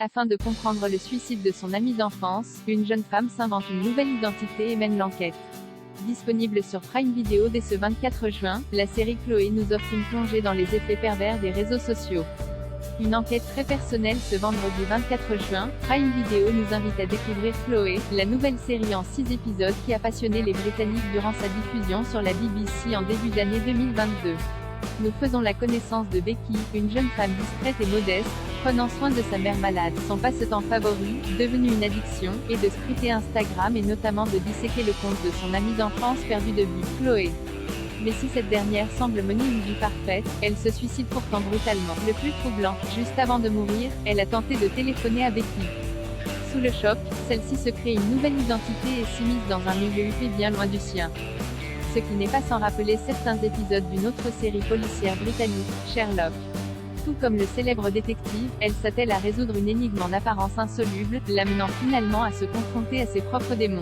Afin de comprendre le suicide de son amie d'enfance, une jeune femme s'invente une nouvelle identité et mène l'enquête. Disponible sur Prime Video dès ce 24 juin, la série Chloé nous offre une plongée dans les effets pervers des réseaux sociaux. Une enquête très personnelle ce vendredi 24 juin, Prime Video nous invite à découvrir Chloé, la nouvelle série en 6 épisodes qui a passionné les Britanniques durant sa diffusion sur la BBC en début d'année 2022. Nous faisons la connaissance de Becky, une jeune femme discrète et modeste, prenant soin de sa mère malade, son passe-temps favori, devenu une addiction, et de scruter Instagram et notamment de disséquer le compte de son amie d'enfance perdue de vue, Chloé. Mais si cette dernière semble mener une vie parfaite, elle se suicide pourtant brutalement. Le plus troublant, juste avant de mourir, elle a tenté de téléphoner à Becky. Sous le choc, celle-ci se crée une nouvelle identité et s'immisce dans un milieu huppé bien loin du sien. Ce qui n'est pas sans rappeler certains épisodes d'une autre série policière britannique, Sherlock. Tout comme le célèbre détective, elle s'attelle à résoudre une énigme en apparence insoluble, l'amenant finalement à se confronter à ses propres démons.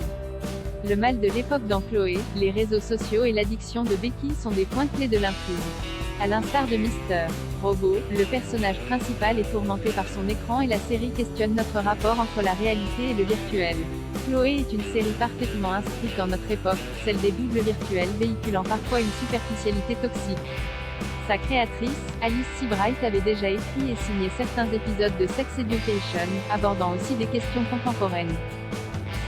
Le mal de l'époque dans Chloé, les réseaux sociaux et l'addiction de Becky sont des points clés de l'intrigue. À l'instar de Mr. Robot, le personnage principal est tourmenté par son écran et la série questionne notre rapport entre la réalité et le virtuel. Chloé est une série parfaitement inscrite dans notre époque, celle des doubles virtuels véhiculant parfois une superficialité toxique. Sa créatrice, Alice Seabright avait déjà écrit et signé certains épisodes de Sex Education, abordant aussi des questions contemporaines.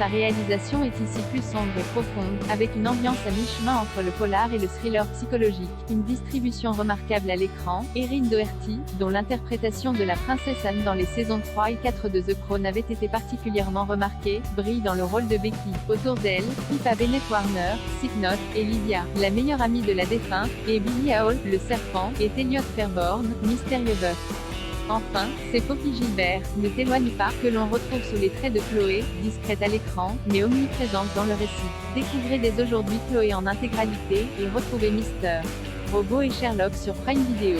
Sa réalisation est ici plus sombre et profonde, avec une ambiance à mi-chemin entre le polar et le thriller psychologique. Une distribution remarquable à l'écran, Erin Doherty, dont l'interprétation de la princesse Anne dans les saisons 3 et 4 de The Crown avait été particulièrement remarquée, brille dans le rôle de Becky. Autour d'elle, Pippa Bennett-Warner, Sid Note, et Lydia, la meilleure amie de la défunte, et Billy Hall, le serpent, et Elliot Fairborn, mystérieux bœuf. Enfin, c'est Poppy Gilbert, ne t'éloigne pas, que l'on retrouve sous les traits de Chloé, discrète à l'écran, mais omniprésente dans le récit. Découvrez dès aujourd'hui Chloé en intégralité, et retrouvez Mr. Robot et Sherlock sur Prime Video.